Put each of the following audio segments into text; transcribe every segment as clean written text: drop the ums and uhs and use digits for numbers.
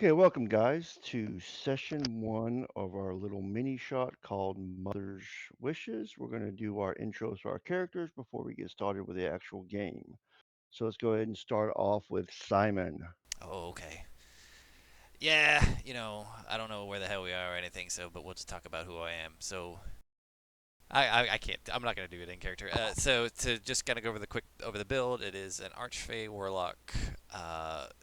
Okay, welcome guys to session one of our little mini shot called Mother's Wishes. We're going to do our intros to our characters before we get started with the actual game. So let's go ahead and start off with Simon. Oh, okay. Yeah, I don't know where the hell we are or anything, but we'll just talk about who I am. I can't. I'm not gonna do it in character. So to just kind of go over the build, it is an Archfey Warlock,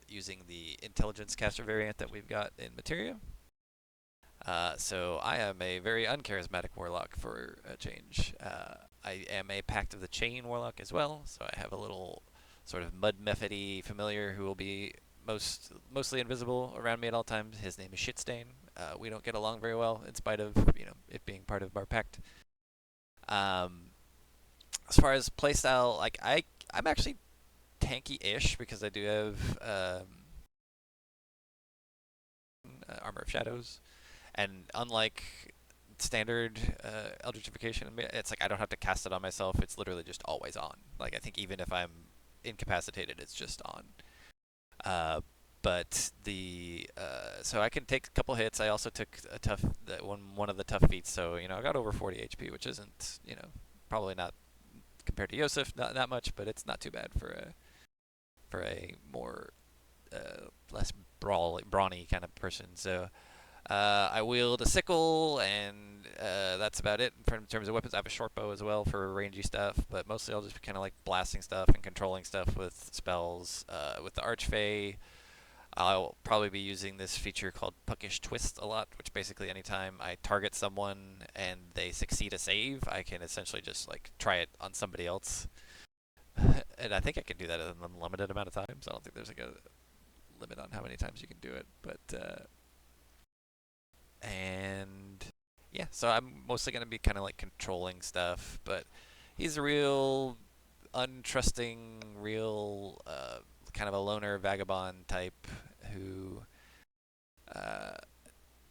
using the Intelligence Caster variant that we've got in Materia. So I am a very uncharismatic Warlock for a change. I am a Pact of the Chain Warlock as well, so I have a little sort of mud methody familiar who will be mostly invisible around me at all times. His name is Shitstain. We don't get along very well in spite of it being part of our pact. Um, as far as playstyle, I'm actually tanky-ish because I do have Armor of Shadows. And unlike standard Eldritchification, it's like I don't have to cast it on myself. It's literally just always on. Like I think even if I'm incapacitated, it's just on. Uh, but the so I can take a couple hits. I also took a tough one of the tough feats, so I got over 40 HP, which isn't probably not compared to Yosef, not that much, but it's not too bad for a more less brawny kind of person. So I wield a sickle, and that's about it in terms of weapons. I have a short bow as well for rangy stuff, but mostly I'll just be kind of like blasting stuff and controlling stuff with spells. With the Archfey, I'll probably be using this feature called Puckish Twist a lot, which basically anytime I target someone and they succeed a save, I can essentially just like try it on somebody else. And I think I can do that an unlimited amount of times. I don't think there's like a limit on how many times you can do it, but and yeah, so I'm mostly gonna be kind of like controlling stuff, but he's a real untrusting, real kind of a loner vagabond type who uh,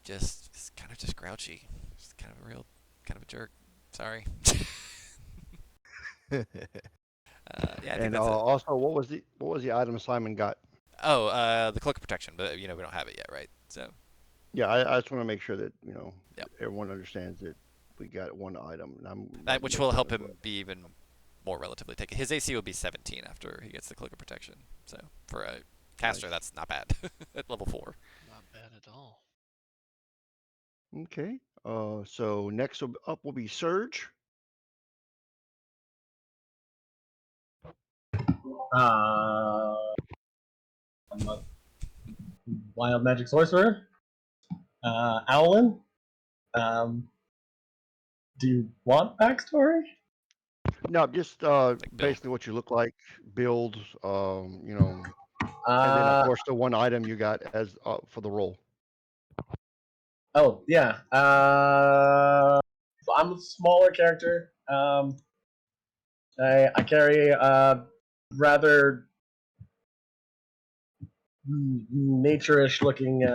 just is kind of just grouchy, just kind of a real kind of a jerk. Sorry. Yeah, I think And that's it. also, what was the item Simon got? Oh, the cloak of protection, but we don't have it yet, right? So Yeah, I just want to make sure that yeah, everyone understands that we got one item, and I'm that writing which those will down help as well. him be even more relatively taken. His AC will be 17 after he gets the cloak of protection. So for a caster, Nice. that's not bad at level 4. Not bad at all. Okay. So next up will be Surge. I'm a wild magic sorcerer. Owlin. Um, do you want backstory? No, just Like build. basically what you look like, build, and then of Uh, course the one item you got as for the role. oh yeah. So I'm a smaller character. I carry a rather nature-ish looking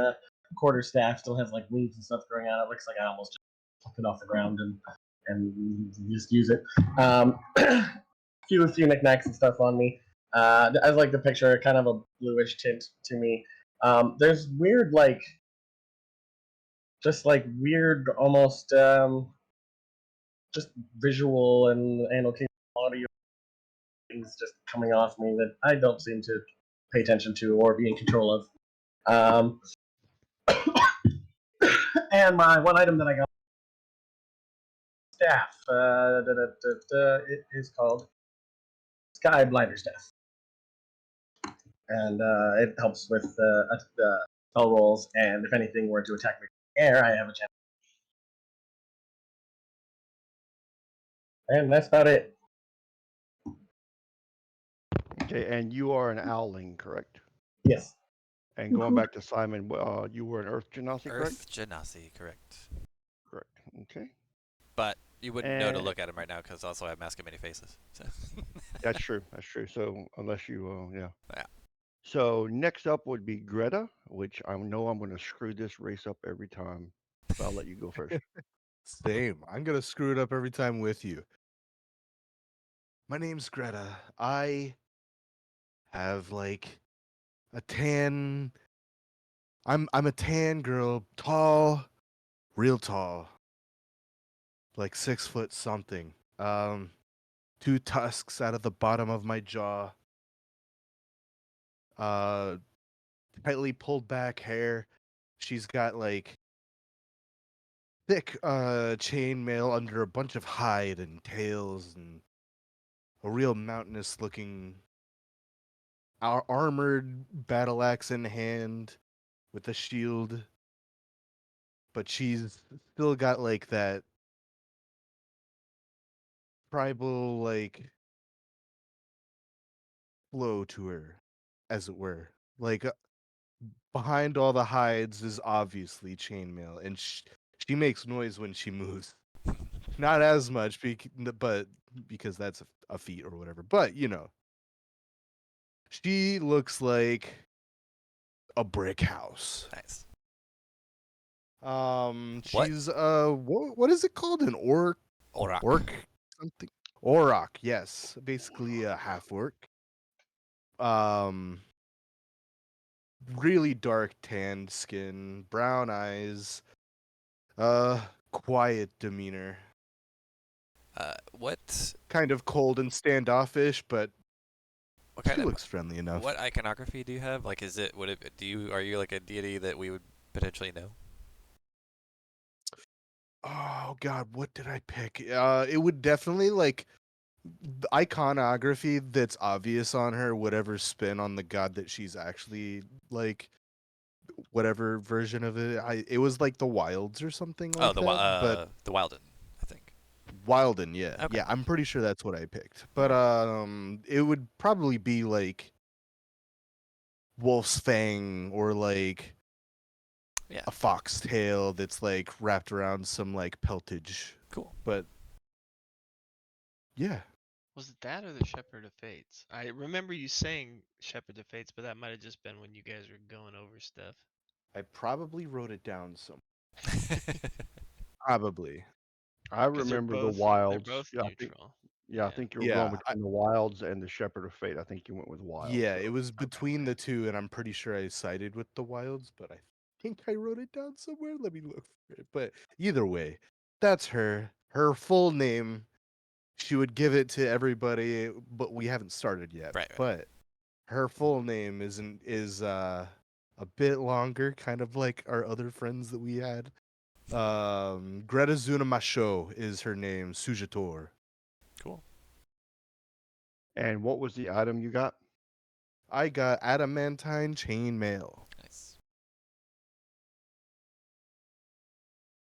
quarterstaff. Still has like leaves and stuff growing out. It looks like I almost just plucked it off the ground and just use it. Few knickknacks and stuff on me. I like the picture, kind of a bluish tint to me. There's weird, just like weird, almost just visual and audio things just coming off me that I don't seem to pay attention to or be in control of. Um, and my one item that I got, staff. It is called Sky Blinder Staff, and it helps with spell rolls. And if anything were to attack me in the air, I have a chance. And that's about it. Okay, and you are an owling, correct? Yes. And going back to Simon, you were an Earth Genasi, correct? Earth Genasi, correct. Correct. Okay. But you wouldn't know to And look at him right now because also I have Mask of Many Faces. So that's true. That's true. So unless you, yeah. yeah. So next up would be Greta, which I know I'm going to screw this race up every time. So I'll let you go first. Same. I'm gonna screw it up every time with you. My name's Greta. I have like a tan I'm a tan girl, tall, real tall, like 6 foot something. Two tusks out of the bottom of my jaw. Uh, tightly pulled back hair. She's got like thick chainmail under a bunch of hide and tails and a real mountainous looking armored battle axe in hand with a shield, but she's still got like that tribal like flow to her, as it were. Like behind all the hides is obviously chainmail, and she makes noise when she moves. Not as much, but because that's a feat or whatever. But she looks like a brick house. Nice. What? She's what is it called? An Orak. orc something. Auroch, yes, basically a half orc. Um, really dark tanned skin, brown eyes, quiet demeanor, What? kind of cold and standoffish, but What she kind of looks friendly enough. what iconography do you have? Like, is it would it do you are you like a deity that we would potentially know? Oh God, what did I pick? It would definitely like the iconography that's obvious on her, whatever spin on the god that she's actually like, whatever version of it. It was like the Wilds or something Oh, like that, but the Wilden, I think. Wilden, yeah, Okay. yeah. I'm pretty sure that's what I picked, All but right. it would probably be like Wolf's Fang or like Yeah. a foxtail that's like wrapped around some like peltage. Cool. But yeah, Was it that or the Shepherd of Fates? I remember you saying Shepherd of Fates, but that might have just been when you guys were going over stuff. I probably wrote it down some. Probably. I Because they're remember the they're wilds. both neutral. Yeah, I Yeah. think you were going Yeah, between the wilds and the Shepherd of Fate. I think you went with wilds yeah, it though. was Okay. between the two, and I'm pretty sure I sided with the Wilds, but I think I wrote it down somewhere. Let me look for it. But either way, that's her. Her full name. She would give it to everybody, but we haven't started yet. Right. Right. But her full name is a bit longer, kind of like our other friends that we had. Greta Zuna Masho is her name, Sujator. Cool. And what was the item you got? I got adamantine chainmail. Nice.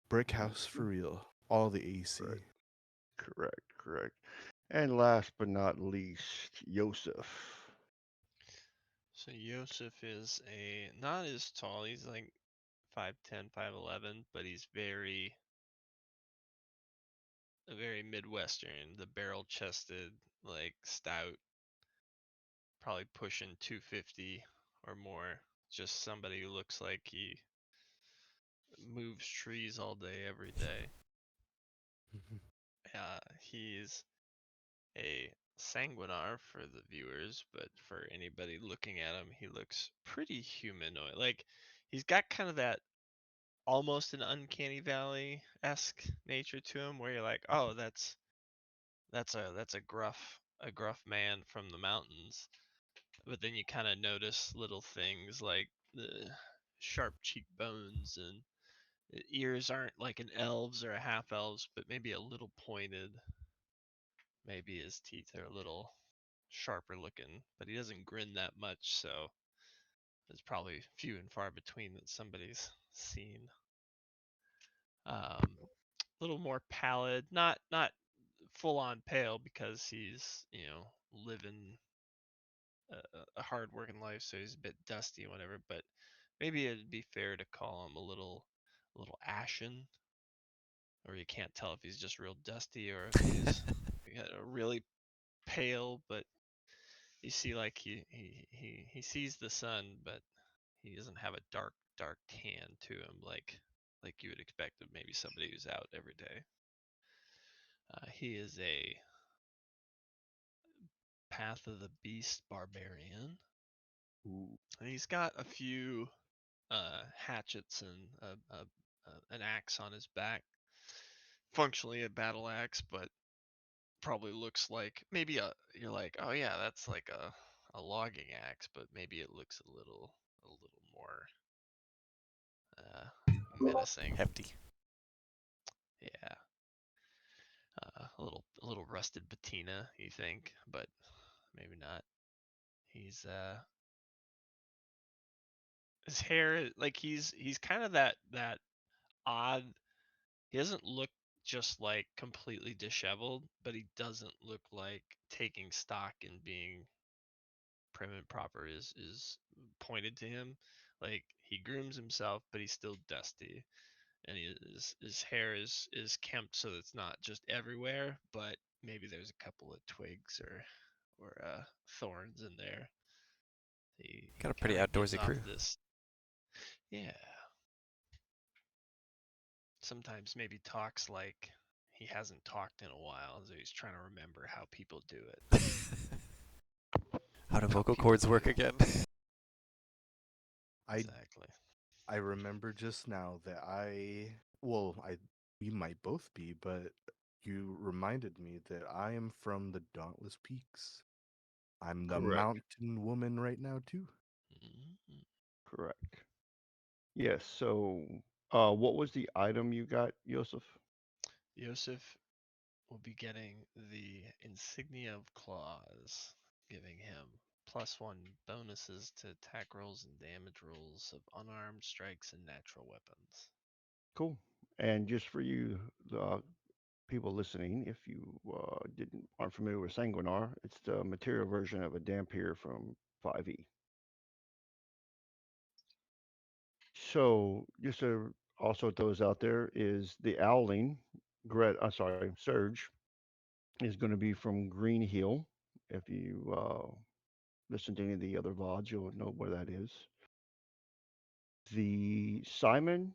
Brick house for real. All the AC. Correct, correct. And last but not least, Yosef. So Yosef is not as tall. He's like 5'10", 5'11", but he's very Midwestern. The barrel chested, like stout, probably pushing 250 or more. Just somebody who looks like he moves trees all day, every day. He's a sanguinar for the viewers, but for anybody looking at him, he looks pretty humanoid. Like he's got kind of that almost an uncanny valley esque nature to him, where you're like, oh, that's a gruff man from the mountains. But then you kind of notice little things like the sharp cheekbones, and the ears aren't like an elves or a half elves, but maybe a little pointed. Maybe his teeth are a little sharper looking, but he doesn't grin that much, so it's probably few and far between that somebody's seen. A little more pallid, not full on pale because he's living a hard working life, so he's a bit dusty and whatever. But maybe it'd be fair to call him a little ashen, or you can't tell if he's just real dusty or if he's really pale, but you see like he sees the sun, but he doesn't have a dark tan to him like you would expect of maybe somebody who's out every day. He is a Path of the Beast barbarian, Ooh, and he's got a few hatchets and an axe on his back. Functionally a battle axe, but probably looks like maybe you're like, oh yeah, that's like a logging axe, but maybe it looks a little more menacing. Hefty. Yeah, a little rusted patina, you think, but maybe not. He's his hair, like he's kind of that odd. He doesn't look just like completely disheveled, but he doesn't look like taking stock in being prim and proper is pointed to him. Like he grooms himself, but he's still dusty, and his hair is kempt so that it's not just everywhere, but maybe there's a couple of twigs or thorns in there. Got He a pretty kind of gives outdoorsy off crew. this, yeah. Sometimes maybe talks like he hasn't talked in a while, so he's trying to remember how people do it. How do How vocal people cords do work again? I exactly. I remember just now that I we might both be, but you reminded me that I am from the Dauntless Peaks. I'm the Correct. mountain woman right now too. Mhm. Correct. Yes. So, what was the item you got, Yosef? Yosef will be getting the Insignia of Claws, giving him +1 bonuses to attack rolls and damage rolls of unarmed strikes and natural weapons. Cool. And just for you, people listening, if you didn't aren't familiar with Sanguinar, it's the material version of a Dampier from 5e. So just to also throws out there is the Owling, sorry, Surge is going to be from Green Hill. If you listen to any of the other VODs, you'll know where that is. The Simon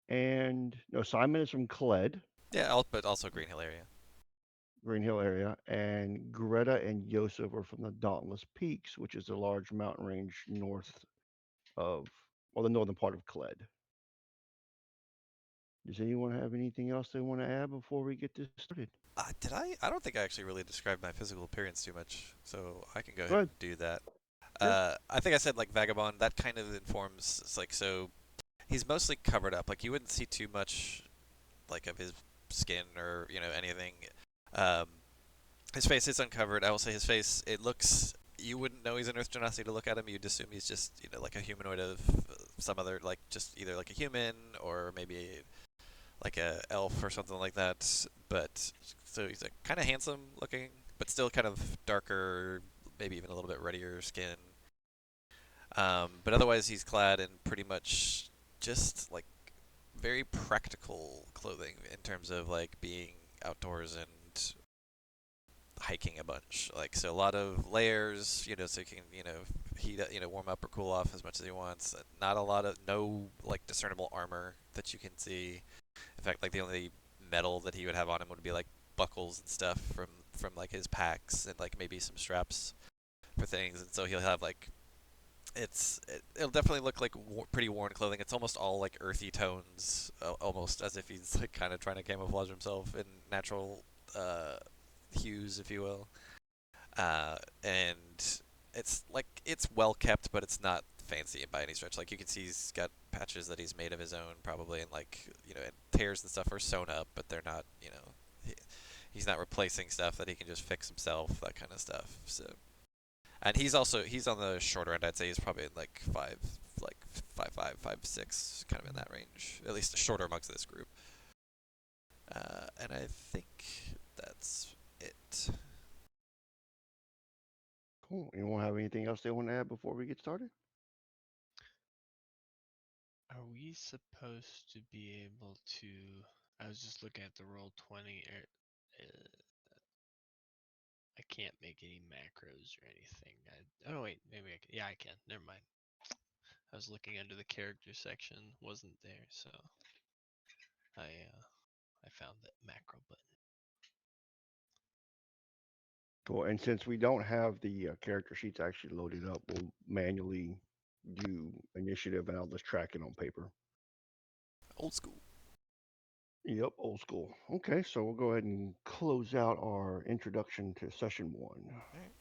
and no, Simon is from Cled, Yeah, but also Green Hill area. Green Hill area, and Greta and Yosef are from the Dauntless Peaks, which is a large mountain range north of, well, the northern part of Cled. Does anyone have anything else they want to add before we get this started? Did I? I don't think I actually really described my physical appearance too much, so I can go Go ahead ahead. and do that. Yeah. I think I said like vagabond. That kind of informs. It's like so. He's mostly covered up. Like you wouldn't see too much like of his skin or anything. Um, his face is uncovered. I will say his face. It looks. You wouldn't know he's an Earth Genasi to look at him. You'd assume he's just like a humanoid of some other like just either like a human or maybe like a elf or something like that. But so he's like kind of handsome looking, but still kind of darker, maybe even a little bit reddier skin. But otherwise, he's clad in pretty much just like very practical clothing in terms of like being outdoors and hiking a bunch. Like so, a lot of layers, so you can heat, warm up or cool off as much as he wants. Not a lot of no like discernible armor that you can see. In fact, like the only metal that he would have on him would be like buckles and stuff from like his packs and like maybe some straps for things. And so he'll have like it'll definitely look like pretty worn clothing. It's almost all like earthy tones, almost as if he's like kind of trying to camouflage himself in natural hues, if you will. And it's like it's well kept, but it's not fancy by any stretch. Like you can see, he's got patches that he's made of his own, probably, and like and tears and stuff are sewn up, but they're not. He's not replacing stuff that he can just fix himself, that kind of stuff. So, and he's on the shorter end. I'd say he's probably like 5'5", 5'6", kind of in that range. At least shorter amongst this group. And I think that's it. Cool. Anyone have anything else they want to add before we get started? Are we supposed to be able to? I was just looking at the roll 20. I can't make any macros or anything. Oh wait, maybe I can. Yeah, I can. Never mind. I was looking under the character section, wasn't there, so I found that macro button. Cool. And since we don't have the character sheets actually loaded up, we'll manually do initiative, and I'll just track it on paper. Old school. Yep, old school. Okay, so we'll go ahead and close out our introduction to session one. All right.